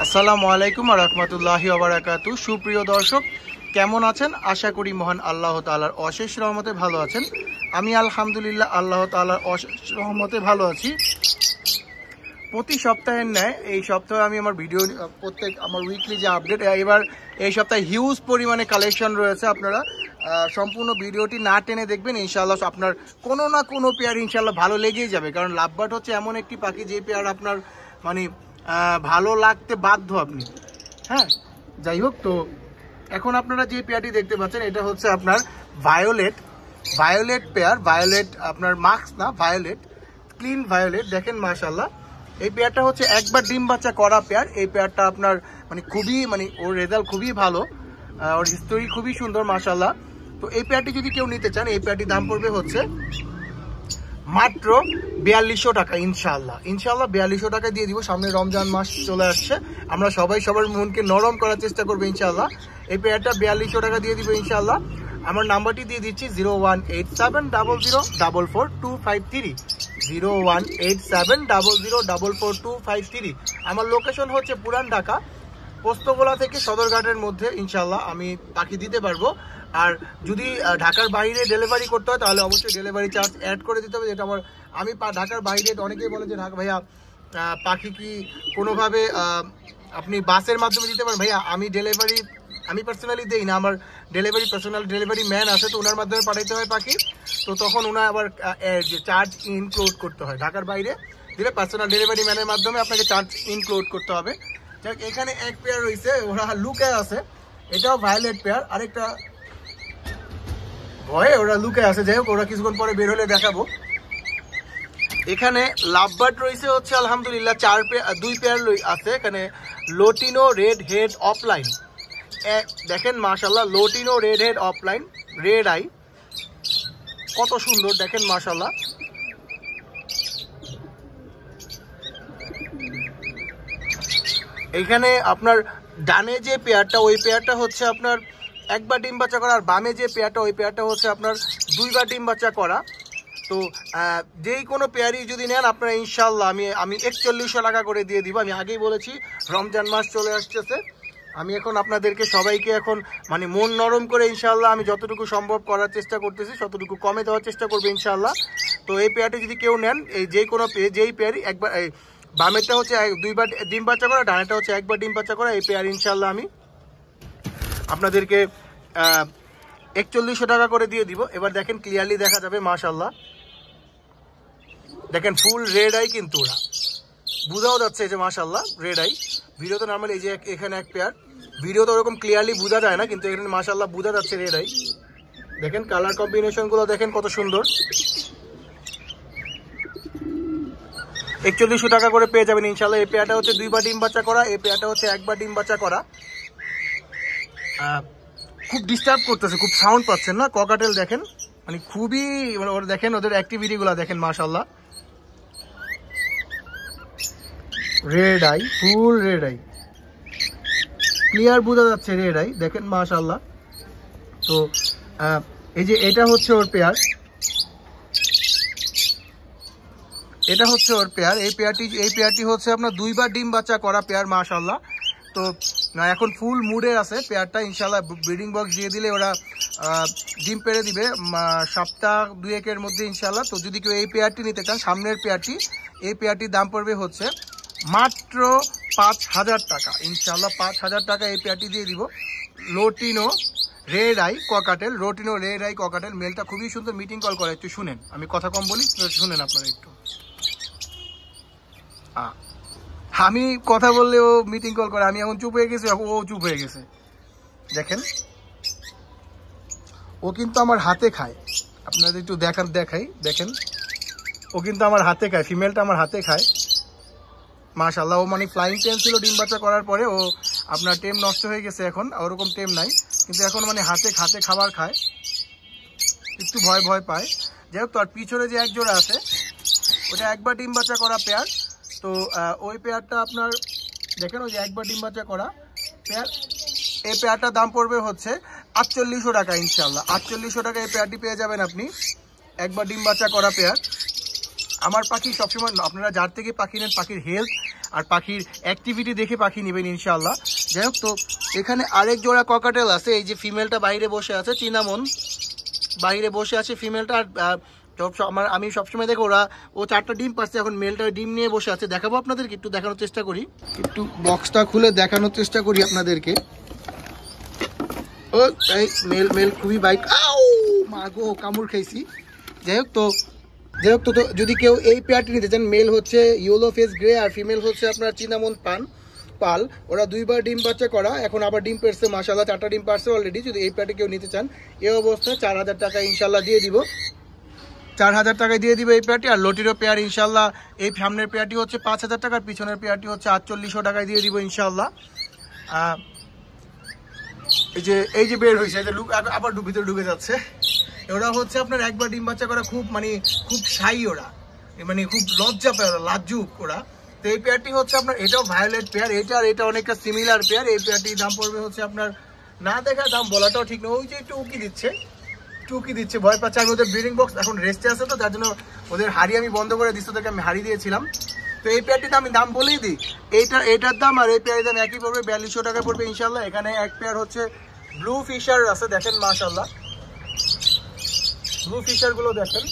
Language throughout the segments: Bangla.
আসসালামু আলাইকুম ওয়া রাহমাতুল্লাহি ওয়া বারাকাতুহু। সুপ্রিয় দর্শক, কেমন আছেন? আশা করি মহান আল্লাহ তাআলার অশেষ রহমতে ভালো আছেন। আমি আলহামদুলিল্লাহ আল্লাহ তাআলার অশেষ রহমতে ভালো আছি। প্রতি সপ্তাহের ন্যায় এই সপ্তাহে আমি আমার ভিডিও আমার উইকলি যে আপডেট, এবার এই সপ্তাহে হিউজ পরিমাণে কালেকশন রয়েছে। আপনারা সম্পূর্ণ ভিডিওটি না টেনে দেখবেন, ইনশাআল্লাহ আপনার কোনো না কোনো পেয়ার ইনশাআল্লাহ ভালো লেগেই যাবে। কারণ লাভবার্ড হচ্ছে এমন একটি পাখি যে পেয়ার আপনার মানে ভালো লাগতে বাধ্য আপনি। হ্যাঁ, যাই হোক, তো এখন আপনারা যে পেয়ারটি দেখতে পাচ্ছেন এটা হচ্ছে আপনার ভায়োলেট পেয়ার। ভায়োলেট আপনার মাস্ক না, ভায়োলেট, ক্লিন ভায়োলেট। দেখেন মাশাআল্লাহ, এই পেয়ারটা হচ্ছে একবার ডিম বাচ্চা করা পেয়ার। এই পেয়ারটা আপনার খুবই ওর রেজাল্ট খুবই ভালো, ওর হিস্টোরি খুবই সুন্দর মাশাআল্লাহ। তো এই পেয়ারটি যদি কেউ নিতে চান, এই পেয়ারটির দাম পড়বে হচ্ছে মাত্র 4200 টাকা। ইনশাআল্লাহ 4200 টাকা দিয়ে দিব। সামনে রমজান মাস চলে আসছে, আমরা সবাই সবার মনকে নরম করার চেষ্টা করবো ইনশাআল্লাহ। এই পেয়ারটা 4200 টাকা দিয়ে দিব ইনশাআল্লাহ। আমার নাম্বারটি দিয়ে দিচ্ছি 01870044253, 01870044253। আমার লোকেশন হচ্ছে পুরান ঢাকা, পোস্তগোলা থেকে সদরঘাটের মধ্যে। ইনশাআল্লাহ আমি পাখি দিতে পারবো। আর যদি ঢাকার বাইরে ডেলিভারি করতে হয় তাহলে অবশ্যই ডেলিভারি চার্জ অ্যাড করে দিতে হবে। যেটা আমি ঢাকার বাইরে, অনেকেই বলে যে ঢাকা ভাইয়া পাখি কি কোনোভাবে আপনি বাসের মাধ্যমে দিতে পারেন? ভাইয়া আমি পার্সোনালি দেই না, আমার ডেলিভারি ম্যান আছে, তো ওনার মাধ্যমে পাঠাইতে হয় পাখি। তো তখন ওনার আবার চার্জ ইনক্লুড করতে হয়। ঢাকার বাইরে দিলে পার্সোনাল ডেলিভারি ম্যানের মাধ্যমে আপনাকে চার্জ ইনক্লুড করতে হবে। যাক, এখানে এক পেয়ার রয়েছে, ওরা লুকে আছে, এটাও ভায়োলেট পেয়ার। আরেকটা ভয়ে ওরা লুকে আছে, যাই হোক, ওরা কিছুক্ষণ পরে বের হলে দেখাবো। এখানে লাভবার্ড রয়েছে হচ্ছে আলহামদুলিল্লাহ 2 পেয়ার আছে। এখানে লোটিনো রেড হেড অফলাইন, দেখেন মাশাআল্লাহ, lutino red head offline, red eye, কত সুন্দর দেখেন মাশাআল্লাহ। এইখানে আপনার ডানে যে পেয়ারটা, ওই পেয়ারটা হচ্ছে আপনার একবার ডিম বাচ্চা করা, আর বামে যে পেয়ারটা, ওই পেয়ারটা হচ্ছে আপনার 2বার ডিম বাচ্চা করা। তো যেই কোনো পেয়ারই যদি নেন আপনারা ইনশাআল্লাহ আমি 4100 টাকা করে দিয়ে দিব। আমি আগেই বলেছি রমজান মাস চলে আসতেছে, আমি এখন আপনাদেরকে সবাইকে এখন মন নরম করে ইনশাআল্লাহ আমি যতটুকু সম্ভব করার চেষ্টা করতেছি, ততটুকু কমে দেওয়ার চেষ্টা করবো ইনশাআল্লাহ। তো এই পেয়ারটি যদি কেউ নেন, এই যেই পেয়ারই একবার, বামেরটা হচ্ছে 2বার ডিম বাচ্চা করা, ডানেরটা হচ্ছে একবার ডিম বাচ্চা করা, এই পেয়ার ইনশাআল্লাহ আমি আপনাদেরকে 4100 টাকা করে দিয়ে দিব। এবার দেখেন, ক্লিয়ারলি দেখা যাবে মাশাআল্লাহ, দেখেন ফুল রেড আই, কিন্তু ওরা বোঝাও যাচ্ছে যে মাশাআল্লাহ রেড আই। ভিডিও তো নর্মালি এই যে এখানে এক পেয়ার, ভিডিও তো ওরকম ক্লিয়ারলি বোঝা যায় না, কিন্তু এখানে মাশাআল্লাহ বোঝা যাচ্ছে রেড আই। দেখেন কালার কম্বিনেশন গুলো দেখেন কত সুন্দর। 4100 টাকা করে পেয়ে যাবেন ইনশাআল্লাহ। এই পেয়ারটা হচ্ছে 2বার ডিম বাচ্চা করা, এই পেয়ারটা হচ্ছে একবার ডিম বাচ্চা করা। খুব ডিস্টার্ব করতেছে, খুব সাউন্ড পাচ্ছেন না? ককাটেল দেখেন, খুবই ওরা দেখেন, ওদের অ্যাক্টিভিটি গুলা দেখেন মাশাআল্লাহ। রেড আই, ফুল রেড আই, ক্লিয়ার বোঝা যাচ্ছে রেড আই, দেখেন মাশাআল্লাহ। তো এই যে এটা হচ্ছে ওর পেয়ার, এটা হচ্ছে ওর পেয়ার। এই পেয়ারটি হচ্ছে আপনার 2বার ডিম বাচ্চা করা পেয়ার মাশাআল্লাহ। তো এখন ফুল মুডে আছে পেয়ারটা, ইনশাআল্লাহ ব্রিডিং বক্স দিয়ে দিলে ওরা ডিম পেড়ে দিবে সপ্তাহ 2-1 মধ্যে ইনশাআল্লাহ। তো যদি কেউ এই পেয়ারটি নিতে চান, সামনের পেয়ারটি, এই পেয়ারটির দাম পড়বে হচ্ছে মাত্র 5000 টাকা ইনশাআল্লাহ। 5000 টাকা এই পেয়ারটি দিয়ে দিব। Lutino red eye cockatiel, lutino red eye cockatiel, মেলটা খুবই সুন্দর, মিটিং কল করে। একটু শুনেন, আমি কথা কম বলি, শুনেন আপনারা একটু। আমি কথা বললে ও মিটিং কল করে, আমি এখন চুপ হয়ে গেছি, ও চুপ হয়ে গেছে। দেখেন, ও কিন্তু আমার হাতে খায়, আপনাদের একটু দেখাই, দেখেন ও কিন্তু আমার হাতে খায়, ফিমেলটা আমার হাতে খায় মাশাআল্লাহ। ও ফ্লাইং টেম ছিল ডিম বাচ্চা করার পরে, ও আপনার টেম নষ্ট হয়ে গেছে, এখন ওরকম টেম নাই, কিন্তু এখন হাতে খাবার খায়, একটু ভয় পায়। যাই হোক, তো আর পিছনে যে এক জোড়া আছে ওটা একবার ডিম বাচ্চা করা পেয়ার। তো ওই পেয়ারটা আপনার দেখেন, ওই যে একবার ডিম বাচ্চা করা পেয়ার, এই পেয়ারটার দাম পড়বে হচ্ছে 4800 টাকা ইনশাআল্লাহ। 4800 টাকা এই পেয়ারটি পেয়ে যাবেন আপনি, একবার ডিম বাচ্চা করা পেয়ার। আমার পাখি সবসময়, আপনারা যার থেকে পাখি নেন, পাখির হেলথ আর পাখির অ্যাক্টিভিটি দেখে পাখি নেবেন ইনশাআল্লাহ। যাই হোক, তো এখানে আরেক জোড়া ককাটেল আছে। এই যে ফিমেলটা বাইরে বসে আছে, চিনামন বাইরে বসে আছে ফিমেলটা। আর আমি সবসময় দেখো ও 4টা ডিম পাচ্ছে, এখন মেলটা ডিম নিয়ে বসে আছে। দেখাবো আপনাদেরকে, একটু দেখানোর চেষ্টা করি, একটু বক্সটা খুলে দেখানোর চেষ্টা করি আপনাদেরকে। ও এই মেল খুবই বাইক, মাগো কামড় খাইছি। যাই হোক, তো যদি কেউ এই পেয়ারটি নিতে চান, মেল হচ্ছে ইয়েলো ফেস গ্রে আর ফিমেল হচ্ছে আপনার চিনামন পাল। ওরা 2বার ডিম বাচ্চা করা, এখন আবার ডিম পেড়ছে মাশাআল্লাহ, 4টা ডিম পারছে অলরেডি। যদি এই পেয়ারটি কেউ নিতে চান এই অবস্থায় 4000 টাকা ইনশাল্লাহ দিয়ে দিব, 4000 টাকায় দিয়ে দিব এই পেয়ারটি। আর লটিরো পেয়ার ইনশাল্লাহ, এই সামনের পেয়ারটি হচ্ছে 5000 টাকার, পিছনের পেয়ারটি হচ্ছে 4800 টাকায় দিয়ে দিব ইনশাল্লাহ। এই যে বের হয়েছে, আবার ভিতরে ঢুকে যাচ্ছে। ওরা হচ্ছে আপনার একবার ডিম বাচ্চা করা, খুব শাই ওরা, মানে খুব লজ্জা পায় ওরা, লাজুক ওরা। তো এই পেয়ারটি হচ্ছে আপনার, এটাও ভায়োলেট পেয়ার, এটা অনেকটা সিমিলার পেয়ার। এই পেয়ারটির দাম পড়বে হচ্ছে আপনার, না দেখা দাম বলাটাও ঠিক নয়, ওই যে একটু টুকি দিচ্ছে, ভয় পাচ্ছে। আমি ওদের ব্রিডিং বক্স এখন রেস্টে আছে, তো যার জন্য ওদের হাড়ি আমি বন্ধ করে দিচ্ছি, ওদেরকে আমি হাড়ি দিয়েছিলাম। তো এই পেয়ারটিতে আমি দাম বলেই দিই, এটার দাম আর এই পেয়ারের দাম একই পড়বে, 4200 টাকা পড়বে ইনশাল্লাহ। এখানে এক পেয়ার হচ্ছে ব্লু ফিশার আছে, দেখেন মাশাআল্লাহ, ব্লু ফিশার গুলো দেখেন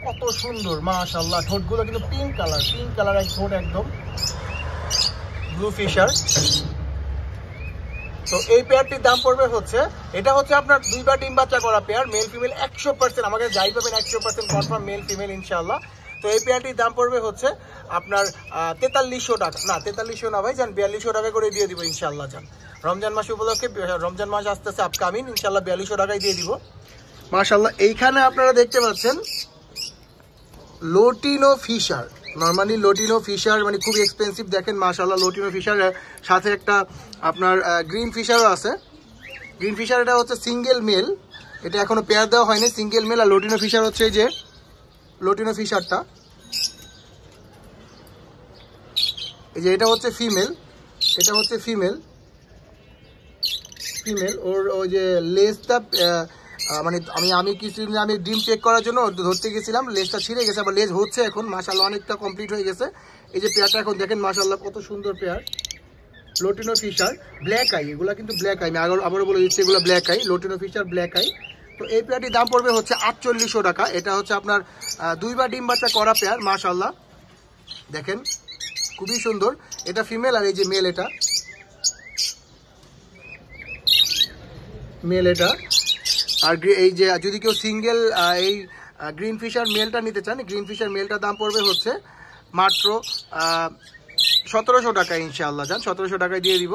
কত সুন্দর মাশাআল্লাহ। ঠোঁটগুলো কিন্তু পিঙ্ক কালার এক ঠোঁট, একদম ব্লু ফিশার। তো এই পেয়ারটির দাম পড়বে হচ্ছে, এটা হচ্ছে আপনার 2বার ডিম বাচ্চা করা পেয়ার, মেল ফিমেল 100%, আমাকে যাই পাবেন 100% কনফার্ম মেল ফিমেল ইনশাআল্লাহ। তো এই পেয়ারটির দাম পড়বে হচ্ছে আপনার 4300 টাকা, না 4300 না ভাই যান, 4200 টাকা করে দিয়ে দিব ইনশাআল্লাহ। যান রমজান মাস উপলক্ষে, রমজান মাস আসতেছে আপকামিং, ইনশাআল্লাহ 4200 টাকায় দিয়ে দিব মাশাআল্লাহ। এইখানে আপনারা দেখতে পাচ্ছেন lutino Fischer, normally lutino Fischer মানে খুব এক্সপেন্সিভ, দেখেন মাশাআল্লাহ। লোটিনো ফিশার সাথে একটা আপনার গ্রিন ফিশারও আছে। গ্রিন ফিশার এটা হচ্ছে সিঙ্গেল মেল, এটা এখনো পেয়ার দেওয়া হয়নি, সিঙ্গেল মেল। আর লোটিনো ফিশার হচ্ছে এই যে লোটিনো ফিশারটা, এই যে এটা হচ্ছে ফিমেল, এটা হচ্ছে ফিমেল। ওর ওই যে লেজটা মানে আমি কিছুদিন আমি ডিম চেক করার জন্য ধরতে গেছিলাম, লেজটা ছিঁড়ে গেছে, আবার লেজ হচ্ছে এখন মাশাআল্লাহ, অনেকটা কমপ্লিট হয়ে গেছে। এই যে পেয়ারটা এখন দেখেন মাশাআল্লাহ, কত সুন্দর pair, lutino Fischer black eye, এগুলো কিন্তু ব্ল্যাক আই, আমি আবারও বলে দিচ্ছি এগুলো black eye, lutino Fischer black eye. তো এই পেয়ারটির দাম পড়বে হচ্ছে 4800 টাকা। এটা হচ্ছে আপনার 2বার ডিম বাচ্চা করা পেয়ার মাশাআল্লাহ, দেখেন খুবই সুন্দর। এটা ফিমেল আর এই যে মেল, এটা মেল এটা। আর এই যে যদি কেউ সিঙ্গেল এই গ্রিন ফিশার মেলটা নিতে চান, গ্রিন ফিশার মেলটার দাম পড়বে হচ্ছে মাত্র 1700 টাকা ইনশাআল্লাহ। যান 1700 টাকায় দিয়ে দিব।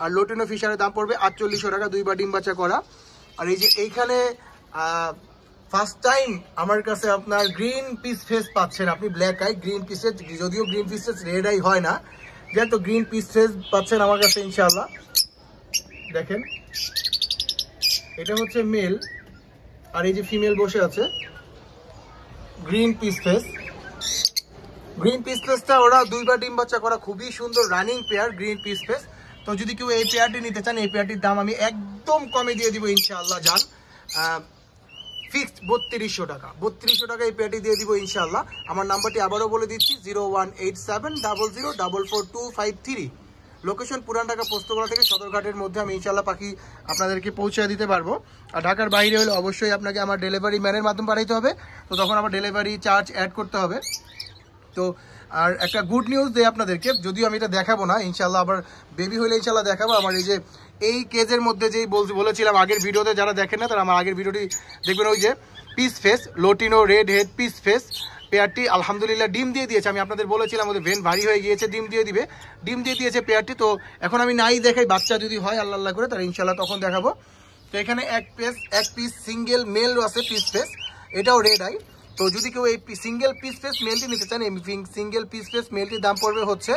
আর লোটিনো ফিশারের দাম পড়বে 4800 টাকা, 2বার ডিম বাচ্চা করা। আর এই যে এইখানে ফার্স্ট টাইম আমার কাছে আপনার গ্রিন পিস ফেস পাচ্ছেন আপনি, ব্ল্যাক আই গ্রিন পিসেস, যদিও গ্রিন পিসেস রেড আই হয় না, যান তো গ্রিন পিস ফেস পাচ্ছেন আমার কাছে ইনশাআল্লাহ। দেখেন এটা হচ্ছে মেল, আর এই যে ফিমেল বসে আছে green piece face. Green piece ফেসটা ওরা 2বার ডিম বাচ্চা করা, খুবই সুন্দর running pair green piece face. তো যদি কেউ এই পেয়ারটি নিতে চান, এই পেয়ারটির দাম আমি একদম কমে দিয়ে দিব ইনশাআল্লাহ। যান ফিক্সড 3200 টাকা, 3200 টাকা এই পেয়ারটি দিয়ে দিব ইনশাআল্লাহ। আমার নাম্বারটি আবারও বলে দিচ্ছি, 01870044253। লোকেশন পুরান ঢাকা পোস্তগোলা থেকে সদরঘাটের মধ্যে আমি ইনশাআল্লাহ পাখি আপনাদেরকে পৌঁছে দিতে পারবো। আর ঢাকার বাইরে হলে অবশ্যই আপনাকে আমার ডেলিভারি ম্যানের মাধ্যমে পাঠাইতে হবে, তো তখন আবার ডেলিভারি চার্জ অ্যাড করতে হবে। তো আর একটা গুড নিউজ দেয় আপনাদেরকে, যদিও আমি এটা দেখাবো না ইনশাআল্লাহ, আবার বেবি হলে ইনশাআল্লাহ দেখাবো। আমার এই যে এই কেজের মধ্যে যেই বলেছিলাম আগের ভিডিওতে, যারা দেখেন না তারা আমার আগের ভিডিওটি দেখবেন। ওই যে peach face lutino red head peach face পেয়ারটি আলহামদুলিল্লাহ ডিম দিয়ে দিয়েছে। আমি আপনাদের বলেছিলাম ওদের ভেন ভারী হয়ে গিয়েছে, ডিম দিয়ে দিয়েছে পেয়ারটি। তো এখন আমি নাই দেখাই, বাচ্চা যদি হয় আল্লাহ করে তাহলে ইনশাআল্লাহ তখন দেখাবো। তো এখানে এক পিস সিঙ্গেল মেল আছে পিস ফেস, এটাও রেড আই। তো যদি কেউ এই সিঙ্গেল পিস ফেস মেলটি নিতে চান, এই সিঙ্গেল পিস ফেস মেলটির দাম পড়বে হচ্ছে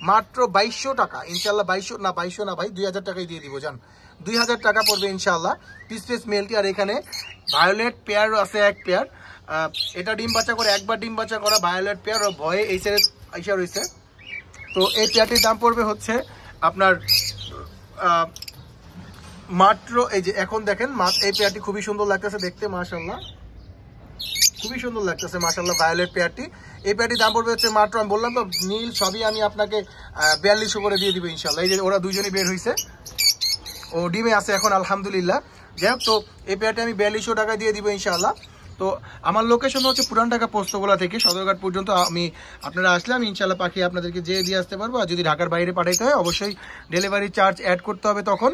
মাত্র 2200 টাকা ইনশাআল্লাহ। 2200 না ভাই, 2000 টাকায় দিয়ে দিব। যান 2000 টাকা পড়বে ইনশাআল্লাহ পিস ফেস মেলটি। আর এখানে ভায়োলেট পেয়ার আছে এক পেয়ার, এটা ডিম বাচ্চা করে, একবার ডিম বাচ্চা করা ভায়োলেট পেয়ার, ও ভয়ে এই সাইডে আইসা রয়েছে। তো এই পেয়ারটির দাম পড়বে হচ্ছে আপনার মাত্র, এই যে এখন দেখেন এই পেয়ারটি খুবই সুন্দর লাগতেছে দেখতে মাশাআল্লাহ, খুবই সুন্দর লাগতেছে মাশাআল্লাহ ভায়োলেট পেয়ারটি। এই পেয়ারটির দাম পড়বে হচ্ছে মাত্র, আমি বললাম তো নীল সবই আমি আপনাকে 4200 করে দিয়ে দিব ইনশাল্লাহ। এই যে ওরা দুজনই বের হয়েছে, ও ডিমে আছে এখন আলহামদুলিল্লাহ। যাই হোক, তো এই পেয়ারটি আমি 4200 টাকা দিয়ে দিব ইনশাআল্লাহ। তো আমার লোকেশন হচ্ছে পুরান ঢাকা পোস্তগোলা থেকে সদরঘাট পর্যন্ত। আপনারা আসলে আমি ইনশাআল্লাহ পাখি আপনাদেরকে যেয়ে দিয়ে আসতে পারবো। আর যদি ঢাকার বাইরে পাঠাইতে হয় অবশ্যই ডেলিভারি চার্জ অ্যাড করতে হবে তখন।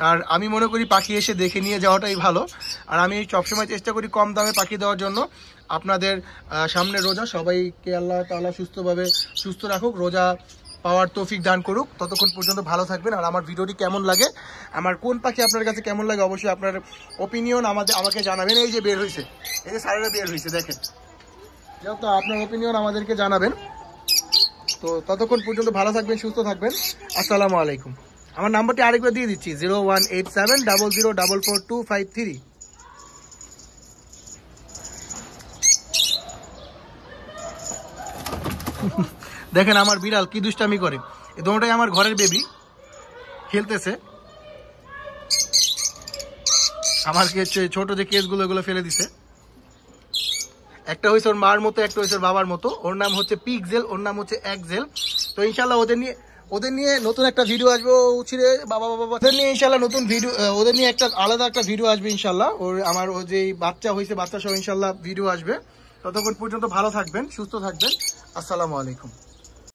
আর আমি মনে করি পাখি এসে দেখে নিয়ে যাওয়াটাই ভালো। আর আমি সবসময় চেষ্টা করি কম দামে পাখি দেওয়ার জন্য। আপনাদের সামনে রোজা, সবাইকে আল্লাহ তাআলা সুস্থ রাখুক, রোজা পাওয়ার তৌফিক দান করুক। ততক্ষণ পর্যন্ত ভালো থাকবেন। আর আমার ভিডিওটি কেমন লাগে, আমার কোন পাখি আপনার কাছে কেমন লাগে, অবশ্যই আপনার ওপিনিয়ন আমাকে জানাবেন। এই যে বের হয়েছে, এই যে সারেরা বের হয়েছে দেখেন, তো আপনার ওপিনিয়ন আমাদেরকে জানাবেন। তো ততক্ষণ পর্যন্ত ভালো থাকবেন, সুস্থ থাকবেন। আসসালামু আলাইকুম। আমার নাম্বারটি আরেকবার দিয়ে দিচ্ছি, 018700444253। দেখেন আমার বিড়াল কি দুষ্টামি করে। এই দুটোটাই আমার ঘরের বেবি, খেলতেছে। আমার ছোট যে কেসগুলো এগুলো ফেলে দিছে। একটা হয়েছে ওর মার মতো, একটা হয়েছে ওর বাবার মতো। ওর নাম হচ্ছে পিকজেল, ওর নাম হচ্ছে একজেল। তো ইনশাল্লাহ ওদের নিয়ে নতুন একটা ভিডিও আসবে। ওদের নিয়ে ইনশাল্লাহ নতুন ভিডিও, ওদের নিয়ে আলাদা একটা ভিডিও আসবে ইনশাল্লাহ। ও যে বাচ্চা হয়েছে, বাচ্চা সহ ইনশাল্লাহ ভিডিও আসবে। ততক্ষণ পর্যন্ত ভালো থাকবেন, সুস্থ থাকবেন। আসসালামু আলাইকুম।